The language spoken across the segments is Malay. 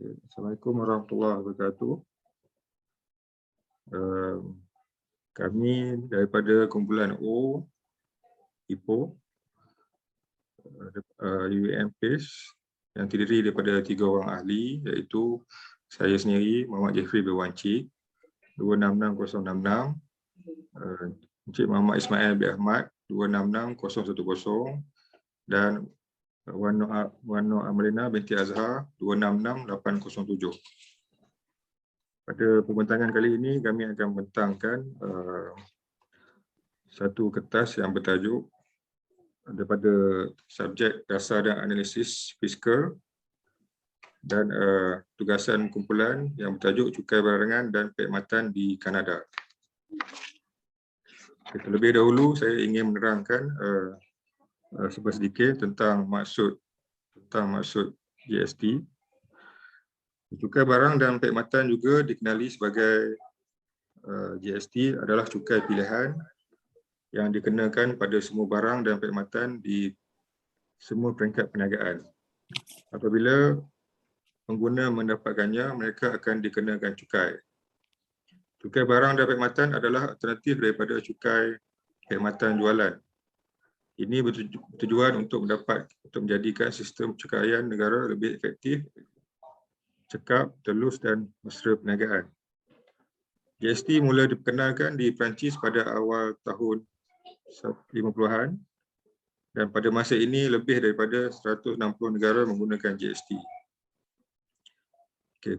Assalamualaikum warahmatullahi wabarakatuh. Kami daripada kumpulan O, Ipoh, UAM PACE yang terdiri daripada 3 orang ahli, iaitu saya sendiri, Muhammad Jeffrey Berwanci, 266066, Encik Muhammad Ismail bin Ahmad, 266010, dan Wan Nur Amrina binti Azhar, 266807. Pada pembentangan kali ini, kami akan membentangkan satu kertas yang bertajuk daripada subjek dasar dan analisis fiskal dan tugasan kumpulan yang bertajuk cukai barangan dan perkhidmatan di Kanada. Terlebih dahulu, saya ingin menerangkan sedikit tentang maksud GST. Cukai barang dan perkhidmatan juga dikenali sebagai GST adalah cukai pilihan yang dikenakan pada semua barang dan perkhidmatan di semua peringkat perniagaan. Apabila pengguna mendapatkannya, mereka akan dikenakan cukai. Cukai barang dan perkhidmatan adalah alternatif daripada cukai perkhidmatan jualan. Ini bertujuan untuk menjadikan sistem cukaian negara lebih efektif, cekap, telus dan mesra perniagaan. GST mula diperkenalkan di Perancis pada awal tahun 50-an dan pada masa ini lebih daripada 160 negara menggunakan GST.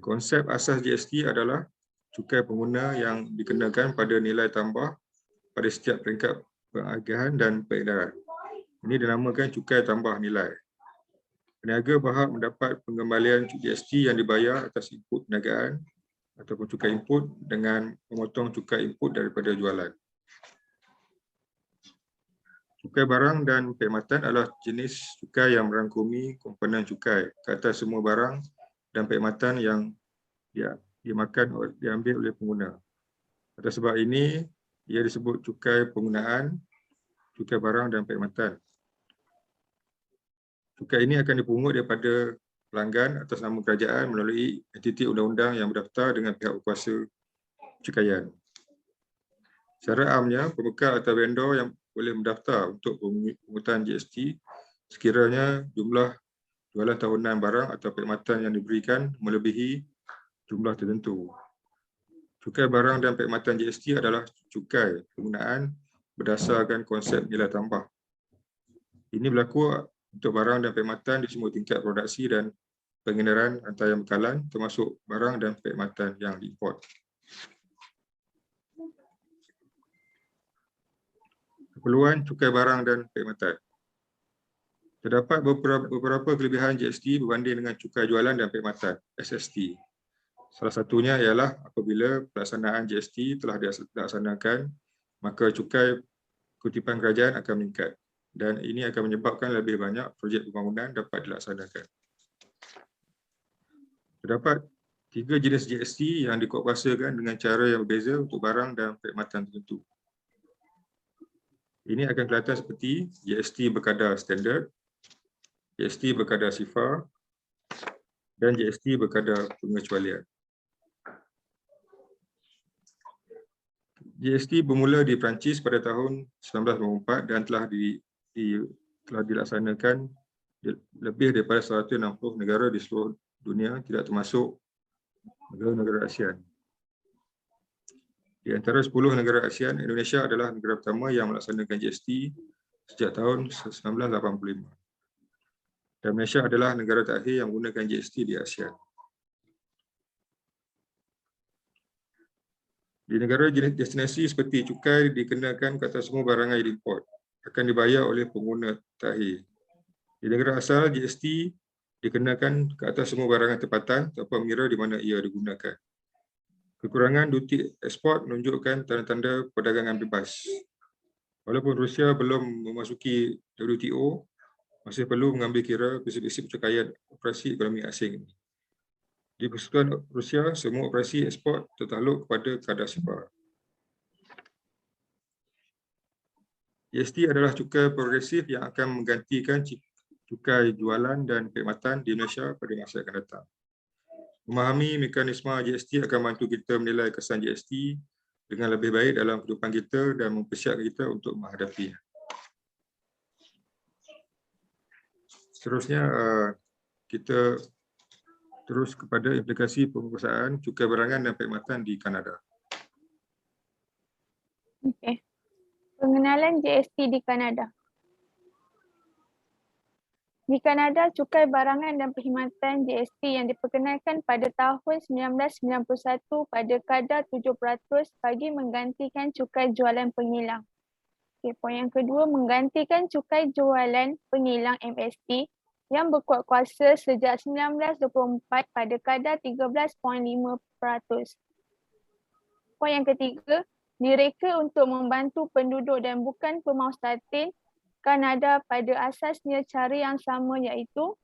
Konsep asas GST adalah cukai pengguna yang dikenakan pada nilai tambah pada setiap peringkat pengagihan dan peredaran. Ini dinamakan cukai tambah nilai. Peniaga berhak mendapat pengembalian GST yang dibayar atas input perniagaan ataupun cukai input dengan memotong cukai input daripada jualan. Cukai barang dan perkhidmatan adalah jenis cukai yang merangkumi komponen cukai ke atas semua barang dan perkhidmatan yang diambil oleh pengguna. Atas sebab ini, ia disebut cukai penggunaan, cukai barang dan perkhidmatan. Cukai ini akan dipungut daripada pelanggan atas nama kerajaan melalui entiti undang-undang yang berdaftar dengan pihak berkuasa cukaian. Secara amnya, pembekal atau vendor yang boleh mendaftar untuk pemungutan GST sekiranya jumlah jualan tahunan barang atau perkhidmatan yang diberikan melebihi jumlah tertentu. Cukai barang dan perkhidmatan GST adalah cukai penggunaan berdasarkan konsep nilai tambah. Ini berlaku untuk barang dan perkhidmatan di semua tingkat produksi dan pengedaran rantaian bekalan termasuk barang dan perkhidmatan yang diimport. Keperluan cukai barang dan perkhidmatan. Terdapat beberapa kelebihan GST berbanding dengan cukai jualan dan perkhidmatan SST. Salah satunya ialah apabila pelaksanaan GST telah dilaksanakan, maka cukai kutipan kerajaan akan meningkat dan ini akan menyebabkan lebih banyak projek pembangunan dapat dilaksanakan. Terdapat 3 jenis GST yang dikuatkuasakan dengan cara yang berbeza untuk barang dan perkhidmatan tertentu. Ini akan kelihatan seperti GST berkadar standard, GST berkadar sifar, dan GST berkadar pengecualian. GST bermula di Perancis pada tahun 1994 dan telah dilaksanakan lebih daripada 160 negara di seluruh dunia, tidak termasuk negara-negara ASEAN. Di antara 10 negara ASEAN, Indonesia adalah negara pertama yang melaksanakan GST sejak tahun 1985. Dan Malaysia adalah negara terakhir yang menggunakan GST di ASEAN. Di negara jenis destinasi seperti cukai dikenakan ke atas semua barangan yang diimport, akan dibayar oleh pengguna terakhir. Di negara asal, GST dikenakan ke atas semua barangan tempatan tanpa mengira di mana ia digunakan. Kekurangan duty ekspor menunjukkan tanda-tanda perdagangan bebas. Walaupun Rusia belum memasuki WTO, masih perlu mengambil kira prinsip-prinsip cukaian operasi ekonomi asing. Di Persekutuan Rusia, semua operasi ekspor tertakluk kepada kadar sifar. GST adalah cukai progresif yang akan menggantikan cukai jualan dan perkhidmatan di Indonesia pada masa akan datang. Memahami mekanisme GST akan bantu kita menilai kesan GST dengan lebih baik dalam kehidupan kita dan mempersiapkan kita untuk menghadapi. Seterusnya, kita terus kepada implikasi penguasaan cukai barangan dan perkhidmatan di Kanada. Okey. Pengenalan GST di Kanada. Di Kanada, cukai barangan dan perkhidmatan GST yang diperkenalkan pada tahun 1991 pada kadar 7% bagi menggantikan cukai jualan pengilang. Okay, poin yang kedua, menggantikan cukai jualan pengilang MST yang berkuat kuasa sejak 1924 pada kadar 13.5%. Poin yang ketiga, direka untuk membantu penduduk dan bukan pemaustatin Kanada pada asasnya cara yang sama, iaitu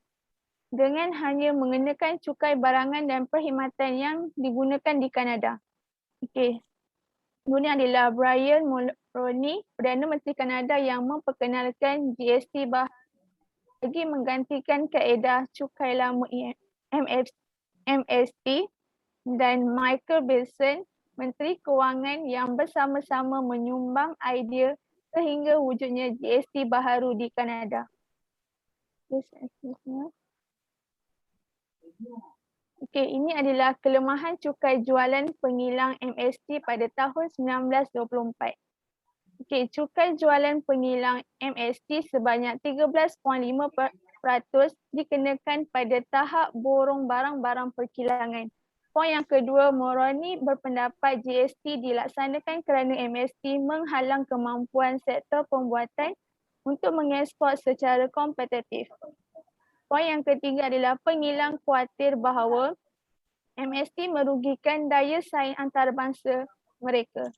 dengan hanya mengenakan cukai barangan dan perkhidmatan yang digunakan di Kanada. Okey. Ini adalah Brian Mulroney, Perdana Menteri Kanada yang memperkenalkan GST bagi menggantikan kaedah cukai lama MST, dan Michael Bilson, Menteri Kewangan yang bersama-sama menyumbang idea sehingga wujudnya GST baharu di Kanada. Okey, ini adalah kelemahan cukai jualan pengilang MST pada tahun 1924. Okey, cukai jualan pengilang MST sebanyak 13.5% dikenakan pada tahap borong barang-barang perkilangan. Poin yang kedua, Mulroney berpendapat GST dilaksanakan kerana MST menghalang kemampuan sektor pembuatan untuk mengeksport secara kompetitif. Poin yang ketiga adalah pengilang khuatir bahawa MST merugikan daya saing antarabangsa mereka.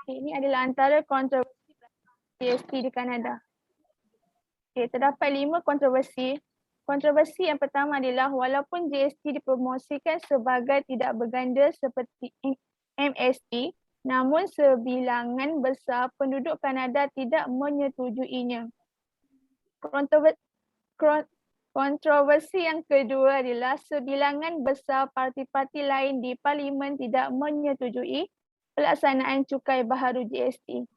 Ini adalah antara kontroversi GST di Kanada. Okay, terdapat 5 kontroversi. Kontroversi yang pertama adalah walaupun GST dipromosikan sebagai tidak berganda seperti MST, namun sebilangan besar penduduk Kanada tidak menyetujuinya. Kontroversi yang kedua adalah sebilangan besar parti-parti lain di Parlimen tidak menyetujui pelaksanaan cukai baharu GST.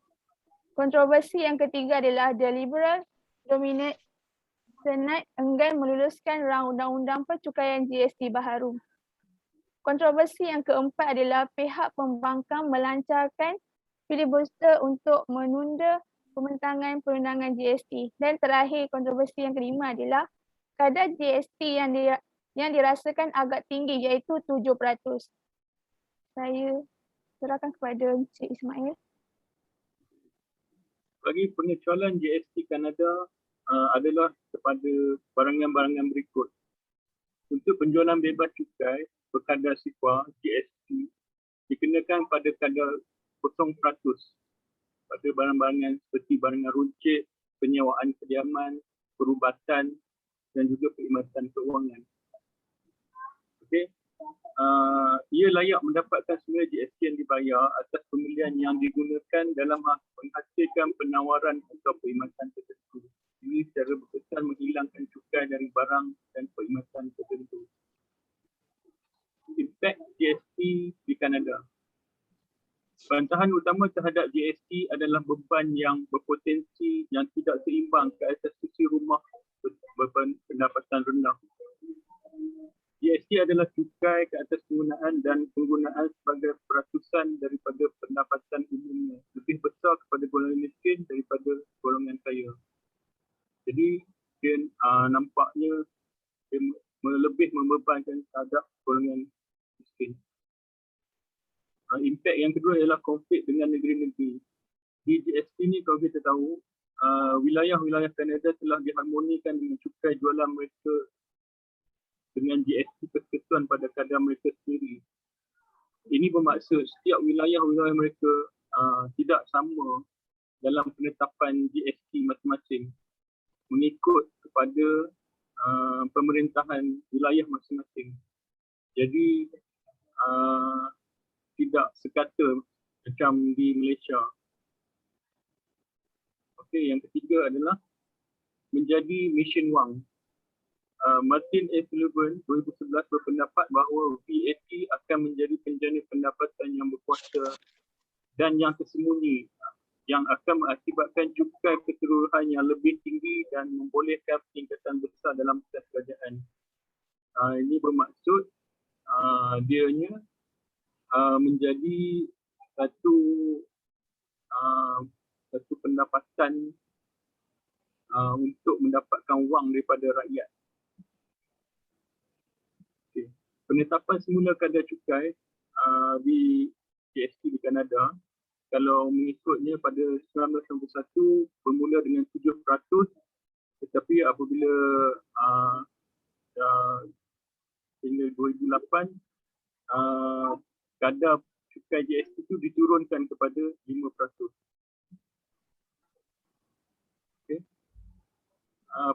Kontroversi yang ketiga adalah The Liberal Dominate Senate enggan meluluskan rang undang-undang percukaian GST baharu. Kontroversi yang keempat adalah pihak pembangkang melancarkan filibuster untuk menunda pembentangan perundangan GST. Dan terakhir, kontroversi yang kelima adalah kadar GST yang dirasakan agak tinggi, iaitu 7%. Saya serahkan kepada Encik Ismail. Bagi pengecualian GST Kanada adalah kepada barangan-barangan berikut. Untuk penjualan bebas cukai berkadar SIPA GST dikenakan pada kadar 0% pada barang-barangan seperti barangan runcit, penyewaan kediaman, perubatan dan juga perkhidmatan keuangan. Okey. Ia layak mendapatkan semula GST yang dibayar atas pembelian yang digunakan dalam menghasilkan penawaran atau perkhidmatan tertentu. Ini secara berkesan menghilangkan cukai dari barang dan perkhidmatan tertentu. Impak GST di Kanada. Bantahan utama terhadap GST adalah beban yang berpotensi yang tidak seimbang ke atas sisi rumah berpendapatan rendah. GST adalah cukai ke atas penggunaan dan penggunaan sebagai peratusan daripada pendapatan umumnya. Lebih besar kepada golongan miskin daripada golongan kaya. Jadi dia nampaknya dia lebih membebankan terhadap golongan miskin. Impak yang kedua ialah konflik dengan negeri-negeri. Di GST ni kalau kita tahu, wilayah-wilayah Kanada telah diharmonikan dengan cukai jualan mereka dengan GST persekutuan pada kadar mereka sendiri. Ini bermaksud setiap wilayah-wilayah mereka tidak sama dalam penetapan GST masing-masing mengikut kepada pemerintahan wilayah masing-masing. Jadi tidak sekata macam di Malaysia. Okey, yang ketiga adalah menjadi mesin wang. Martin A. Sullivan 2011 berpendapat bahawa VAT akan menjadi penjana pendapatan yang berkuasa dan yang tersembunyi, yang akan mengakibatkan cukai keseluruhan yang lebih tinggi dan membolehkan peningkatan besar dalam kas kerajaan. Ini bermaksud dianya menjadi satu pendapatan untuk mendapatkan wang daripada rakyat. Okay. Penetapan semula kadar cukai di GST di Kanada, kalau mengikutnya pada 1991 bermula dengan 7%, tetapi apabila hingga 2008 kadar cukai GST itu diturunkan kepada 5%. Okay.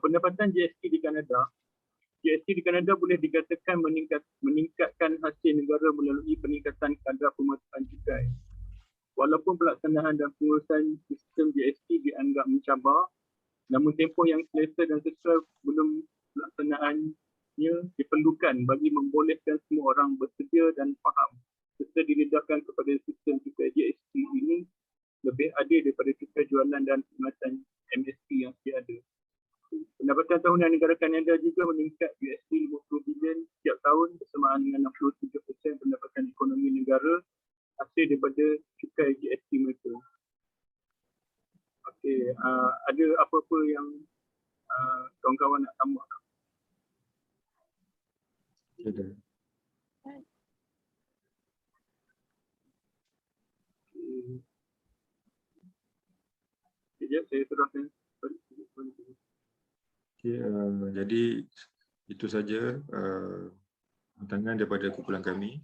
Pendapatan GST di Kanada. GST di Kanada boleh dikatakan meningkatkan hasil negara melalui peningkatan kadar pemasukan cukai. Walaupun pelaksanaan dan pengurusan sistem GST dianggap mencabar, namun tempoh yang selesa dan sesuai sebelum pelaksanaannya diperlukan bagi membolehkan semua orang bersedia dan faham serta didedahkan kepada sistem cukai GST ini lebih adil daripada cukai jualan dan perkhidmatan MSP yang sedia ada. Pendapatan tahunan negara Kanada juga meningkat USD 50 bilion setiap tahun bersamaan dengan 67% pendapatan ekonomi negara hasil daripada cukai GST mereka. Okey, ada apa-apa yang kawan-kawan nak tambah tak? Ada. Sekejap, saya teruskan. Okay, jadi itu saja tantangan daripada kumpulan kami.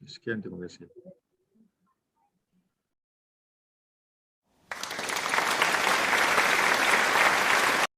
Sekian, terima kasih.